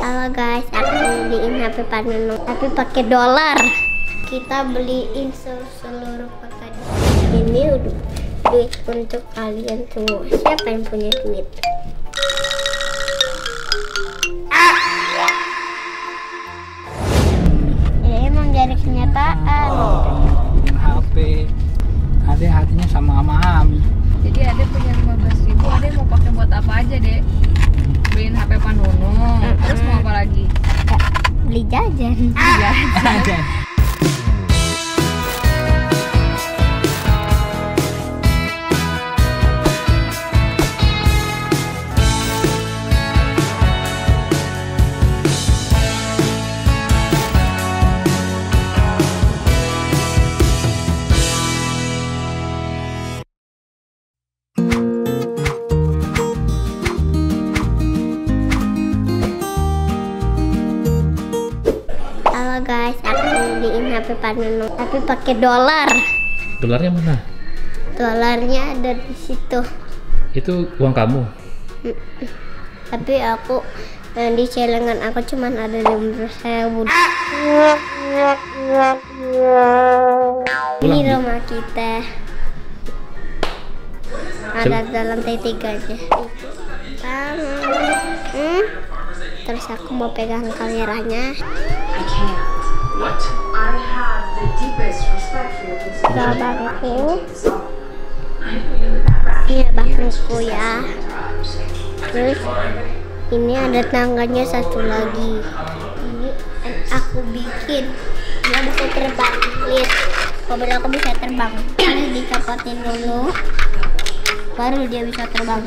Halo guys, aku beliin HP Panunung tapi pakai dolar. Kita beliin seluruh kota di sini. Ini duit untuk kalian semua. Siapa yang punya duit? Ini emang jadi kenyataan. HP Ade hatinya sama Ami. Jadi Ade punya 15.000, Ade mau pakai buat apa aja, Dek? Beliin HP Panunung, terus mau apa lagi? Beli jajan. Jajan. Halo guys, aku beliin HP Panunung tapi pakai dolar. Dolarnya mana? Dolarnya ada di situ. Itu uang kamu? Tapi aku di celengan aku cuman ada 15.000. Ini rumah kita. Ada dalam T3 aja. Terus aku mau pegang kameranya. Bangku. Ini bangku ya. Terus ini ada tangganya satu lagi. Ini aku bikin. Dia bisa terbang. Lihat, mobil aku bisa terbang. Ini dicopotin dulu, baru dia bisa terbang.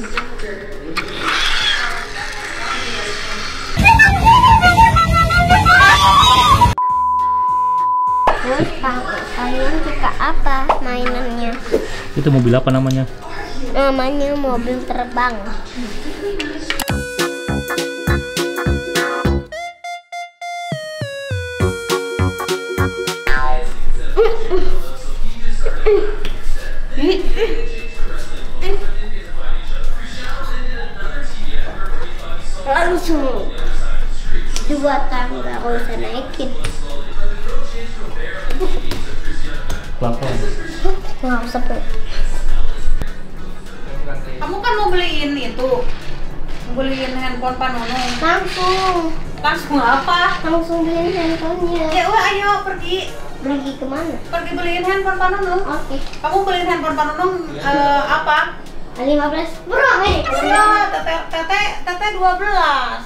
Terus kalian suka apa mainannya? Itu mobil apa namanya? Namanya mobil terbang. Langsung 2 tangga aku bisa naikin. Pelan-pelan. Nggak usah Pe. Kamu kan mau beliin itu, mau beliin handphone Panunung. Langsung apa? langsung beliin handphonenya. Ya udah, ayo pergi Kemana? pergi beliin handphone Panunung. Oke. Kamu beliin handphone Panunung apa? 15 bro, Ya, teteh 12.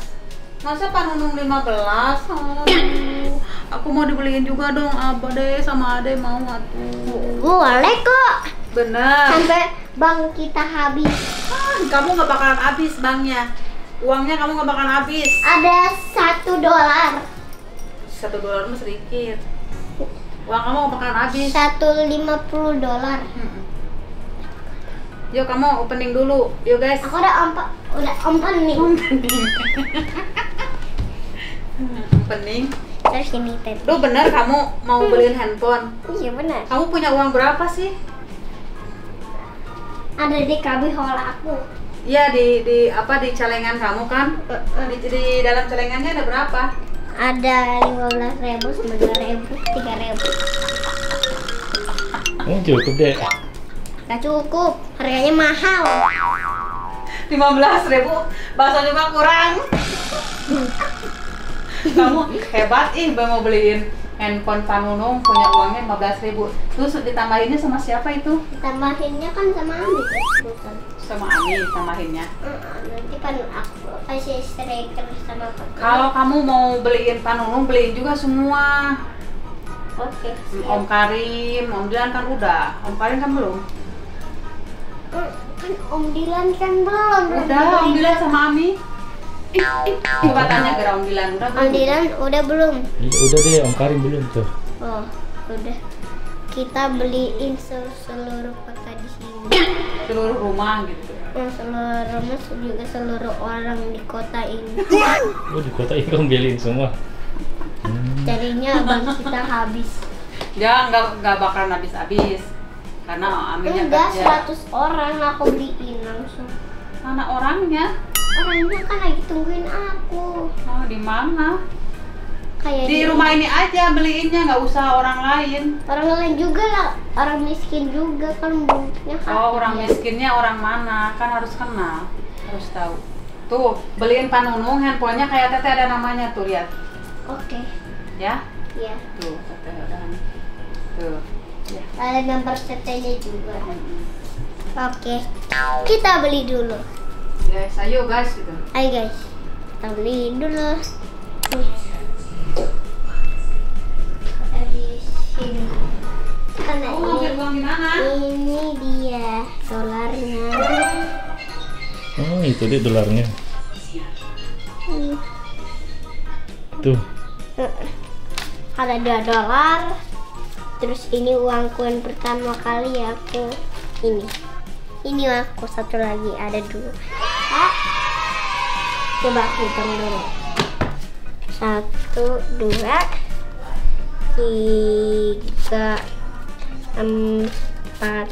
Masa Panunung 15? Aduh, aku mau dibeliin juga dong, Abah deh sama Ade mau atuh. boleh kok. Bener. Sampai bank kita habis. Kamu nggak bakalan habis banknya. Uangnya kamu nggak bakalan habis. Ada $1. $1 mah sedikit. Uang kamu nggak bakalan habis. $150. Yuk kamu opening dulu, yuk guys. Aku udah opening. Opening. Terus ini tadi. Duh bener kamu mau beliin handphone. Iya benar. Kamu punya uang berapa sih? Ada di kabihol aku. Iya di apa di celengan kamu kan? Di dalam celengannya ada berapa? Ada 15.000, 9.000, 3.000. Cukup deh. Gak cukup, harganya mahal. 15.000, bakso juga kurang. Kamu hebat mau beliin handphone Panunung, punya uangnya 15.000. Terus ditambahinnya sama siapa itu? Tambahinnya kan sama Ami. Bukan. Sama Ami tambahinnya. Nanti kan aku kasih striker sama Papa. Kalau kamu mau beliin Panunung, beliin juga semua. Oke. Om Karim, Om Dilan kan udah. Om Karim kan belum. Kan Om Dilan kan belum. Udah, Om Dilan sama Ami. Coba tanya ke Om Dilan, udah belum? Om Dilan udah belum? Udah deh, Om Karim belum tuh. Oh, udah. Kita beliin seluruh kota di sini. Seluruh rumah gitu. Seluruh rumah juga seluruh orang di kota ini. Oh, di kota ini kamu beliin semua. Jadinya abang kita habis. Ya nggak bakalan habis-habis. Karena Aminnya Enggak, kerja. 100 orang aku beliin langsung. Mana orangnya? Orangnya kan lagi tungguin aku. Oh, di mana? Kayak Di rumah ini aja beliinnya, nggak usah orang lain. orang lain juga lah, orang miskin juga kan belum punya hak. Oh, orang miskinnya orang mana? Kan harus kenal, harus tahu. Tuh, beliin Pak Nunung handphonenya kayak Teteh ada namanya tuh, lihat. Oke, Ya. ya. Tuh, Teteh ada. Tuh. Ya. Ada gambar tetenya juga. Oke, kita beli dulu. Guys, ayo guys gitu. Ayo guys, kita beli dulu. Nih. Di sini. Karena Kamu mau uang di mana? ini dia dolarnya. Oh, itu dia dolarnya. Tuh. Ada 2 dolar. Terus ini uangku yang pertama kali aku ini aku satu lagi ada 2. Coba aku hitung dulu. 1, 2, 3, 4,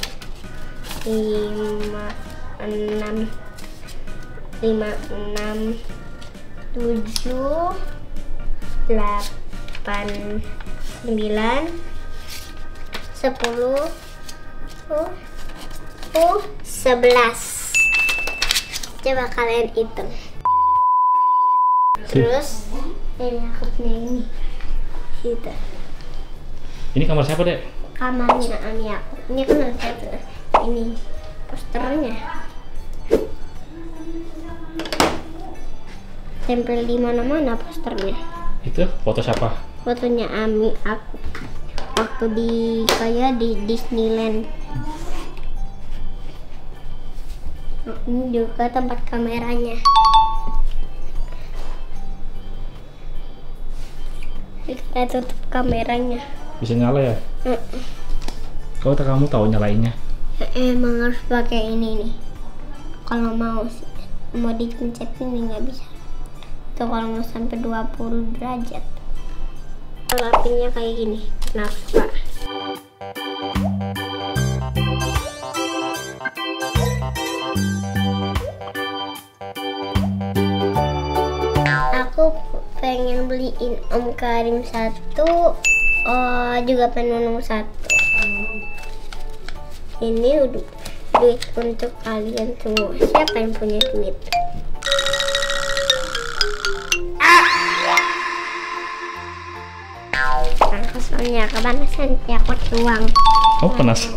5, 6, 7, 8, 9, 10, 11. Coba kalian hitung. Terus ini aku punya ini. Gitu. Ini kamar siapa, Dek? Kamarnya Ami aku. Ini kan ada ini posternya. Tempel di mana-mana posternya. Itu foto siapa? Fotonya Ami aku. Waktu di Disneyland. Ini juga tempat kameranya. Kita tutup kameranya. Bisa nyala ya? Kalau kamu tahu nyalainnya? Emang harus pakai ini nih. Kalau mau dipencet ini nggak bisa. Itu kalau mau sampai 20 derajat. Kalau apinya kayak gini. Kenapa? Aku pengen beliin Om Karim 1, juga penunung 1. Ini udah duit untuk kalian semua. Siapa yang punya duit? Soalnya kepanasan ya, aku tuang. Oh, panas.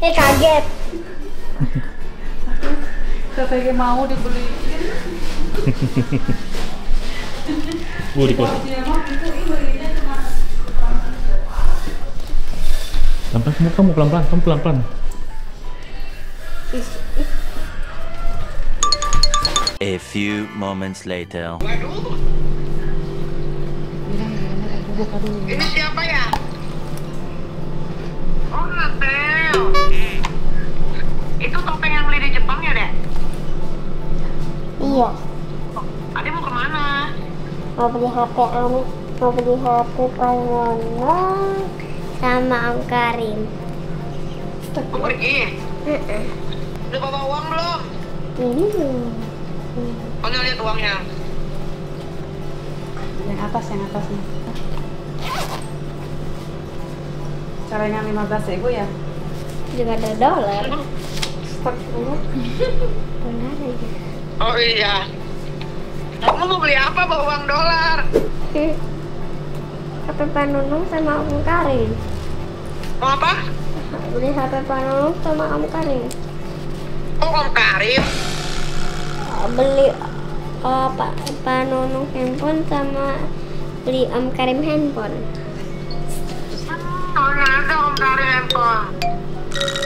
Kaget. Teteh mau dibeliin. Di kos. Pelan-pelan, kamu pelan-pelan. A few moments later. Ini siapa ya? Oh, Natel. Itu topeng yang beli di Jepang ya, Dek? Iya. Ade mau kemana? Mau beli HP Ami, mau beli HP Panono sama Om Karim. Mau pergi? Udah bawa uang belum? Ini Mana lihat uangnya? Yang atas nih. Caranya 15.000 ya? juga ada dolar. Stok dulu. Dolar aja. Oh iya. Kamu mau beli apa bawa uang dolar? HP Pak Nunung sama Om Karim. Mau apa? Beli HP Pak Nunung sama Om Karim. Oh, Om Karim. Beli Pak Nunung handphone sama beli Om Karim handphone. Mana ada Om Karim handphone?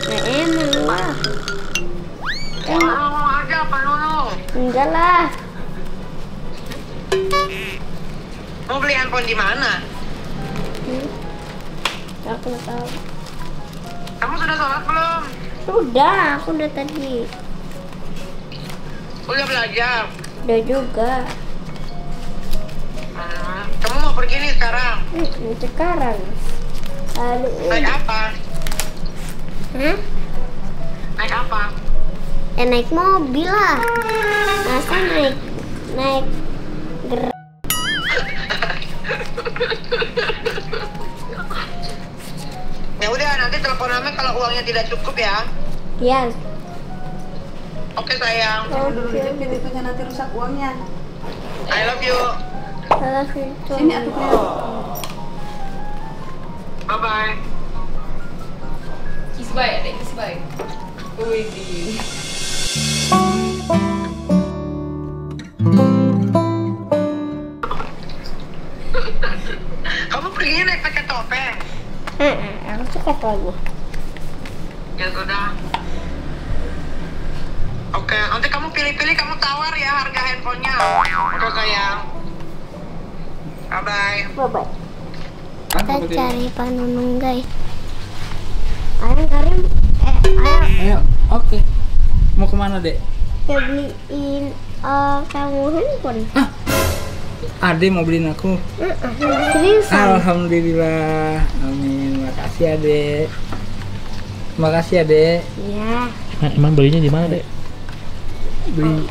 Nah emang lah. Mau aja Pak Nunung. Enggak lah. Mau beli handphone di mana? Aku nggak tahu. Kamu sudah sholat belum? Sudah, aku udah tadi. Udah belajar? Udah juga. Kamu mau pergi nih sekarang? Sekarang. Lalu Naik apa? Hah? Naik apa? naik mobil lah. Masa naik Ya udah, nanti telepon Ame kalau uangnya tidak cukup ya. ya. Oke sayang. Dulu dijepit itunya nanti rusak uangnya. I love you. Salah itu. Sini atuh Cleo. Bye bye. Kiss bye, adek, kiss bye. Wih. Kamu perginya naik pakai topeng. Aku suka lagi. Ya sudah. Oke, nanti kamu pilih-pilih, kamu tawar ya harga handphonenya. Oke sayang. Bye bye. Bye. Kita cari Pak Nunung guys. Ayo Karim, ayo Ayo, oke. Mau kemana dek? kita beliin kamu handphone. Ade mau beliin aku. Seriusan? Alhamdulillah, amin. Makasih Ade. Makasih Ade. Ya, Emang belinya di mana, Dek? Beli.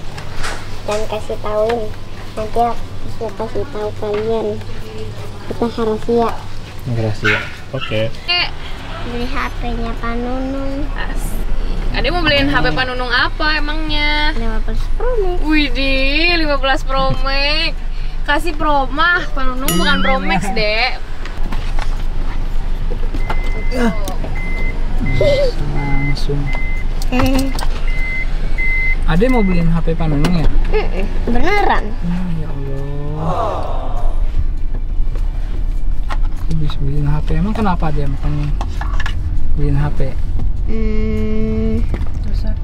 jangan kasih tahu. Nanti aku bisa kasih tahu kalian. Kita rahasia. Rahasia. Oke. Beli HP-nya Pak Nunung. Adek mau beliin HP Pak Nunung apa emangnya? 15 Pro Max. Widih, 15 Pro Max. Kasih Pro Max, Pak Nunung bukan Pro Max, Dek. Langsung. Ade mau beliin HP Pak Nunung ya? Beneran? Ya Allah. Aku bisa beliin HP. Emang kenapa dia makanya beliin HP? Rusak.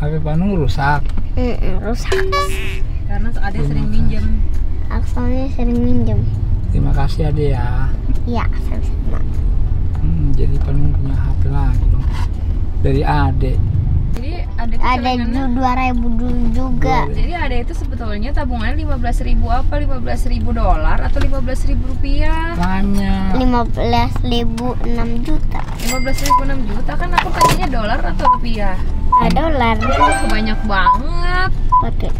HP Pak Nunung rusak. Rusak. Karena Ade sering minjem. Aku soalnya sering minjem. Terima kasih Ade ya. Iya, sama-sama. Jadi Pak Nunung punya HP lagi dong. Dari Ade. Jadi adek tuh Ada celengannya- 2.000 dulu juga. Jadi adek itu sebetulnya tabungannya 15.000 apa? 15.000 dolar atau 15.000 rupiah? Banyak. 15.000 6 juta. 15.000 6 juta kan aku tadinya dolar atau rupiah? $1. Banyak banget. Pakai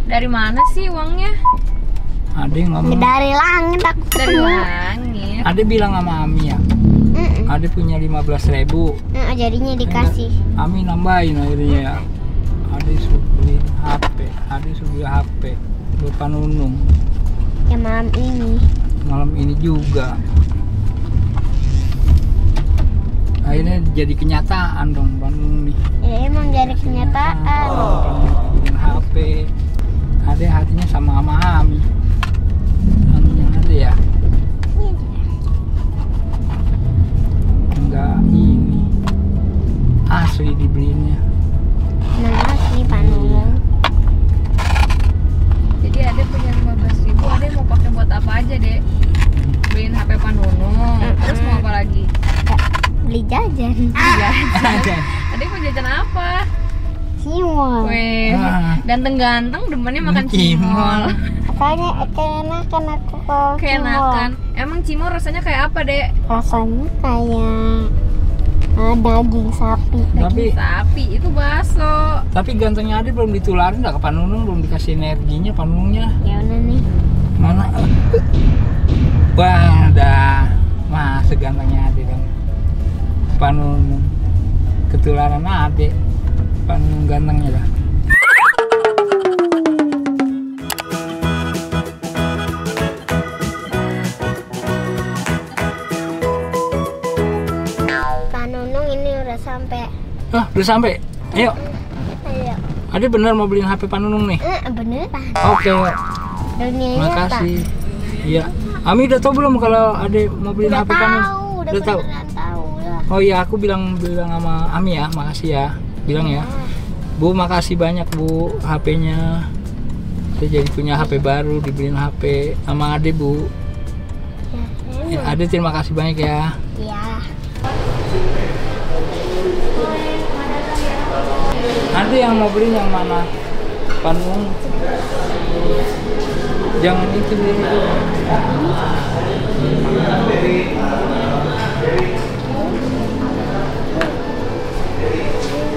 Dari mana sih uangnya? Ade ngomong. dari langit aku Dari ketemu. langit. Ade bilang sama Ami ya. Ade punya 15.000. Jadinya dikasih. Ami nambahin akhirnya ya. Ade suruh beli HP. Ade suruh beli HP buat Pak Nunung. Ya malam ini. Malam ini juga. Akhirnya jadi kenyataan dong Pak Nunung nih. Ya emang jadi kenyataan. Beliin HP. Ade hatinya sama Ami. Aminnya Ade ya. Enggak ini. Asli dibeliinnya. Nah, asli Pak Nunung. Jadi adek punya 15.000, adek mau pakai buat apa aja, Dek? Beliin HP Pak Nunung. Terus mau apa lagi? Beli jajan. Jajan. Adek mau jajan apa? Cimol. Weh, Ah. ganteng-ganteng demennya makan Cimol. cimol. Makanya keenakan aku kalau Keenakan. Emang cimol rasanya kayak apa, Dek? rasanya kayak daging sapi. Tapi Sapi, itu bakso. tapi gantengnya Ade belum ditularin nggak ke Pak Nunung, belum dikasih energinya Pak Nunungnya. Ya udah nih. Mana? Wah, dah. Masa gantengnya Ade dong. Pak Nunung ketularan Ade. Pak Nunung gantengnya dah. Pak Nunung ini udah sampai. Udah sampai. Ayo. Ayo. Ade bener mau beliin HP Pak Nunung nih. Beneran. Oke. Dunia Makasih. Iya. Ami udah tahu belum kalau Ade mau beliin Udah HP Pak Nunung? tahu, udah tahu. beneran tahu lah. Oh iya, aku bilang sama Ami ya, makasih ya. Bilang ya. Bu, makasih banyak Bu HP-nya. Saya jadi punya HP baru, dibeliin HP sama Ade Bu. Ya, Ade terima kasih banyak ya. Ya. Nanti yang mau beli yang mana? Pak Nunung. Jangan itu beli itu.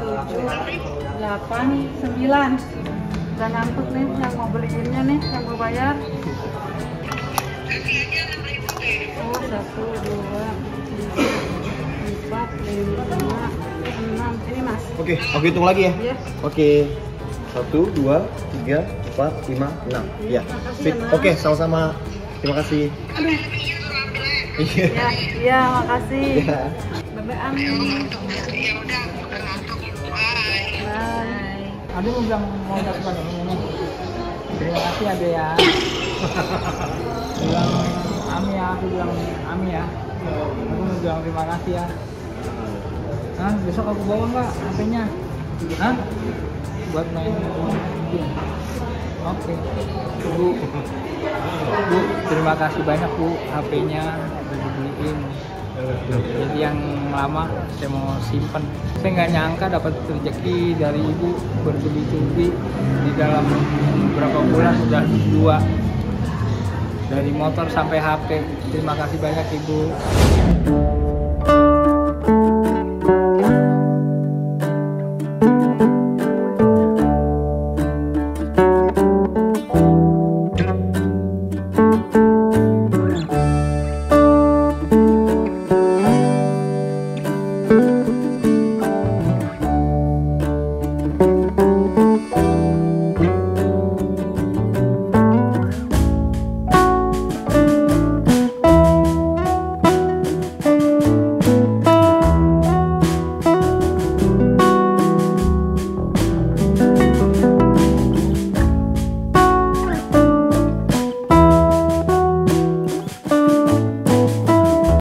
9. Udah ngantuk nih yang mau beliinnya nih, yang mau bayar. Oh, 1, 2, 3, 4, 5, 6. Ini Mas. Oke, aku hitung lagi ya. Iya. Oke. 1, 2, 3, 4, 5, 6. Ya. Sip. Oke, sama-sama. Terima kasih. Iya. Iya, makasih. Iya. Bye-bye Ami. Ya udah ngantuk. Bye. Bye. Ade mau bilang mau kasih pada ini. Terima kasih Ade ya. Bilang Ami ya, aku bilang Ami ya. Aku mau bilang terima kasih ya. Hah, besok aku bawa nggak HP-nya? Hah? Buat main game. Oke. Bu, terima kasih banyak Bu, HP-nya udah dibeliin. Jadi yang lama saya mau simpen. Saya nggak nyangka dapat rezeki dari ibu bertubi-tubi di dalam beberapa bulan sudah 2 dari motor sampai HP. Terima kasih banyak Ibu.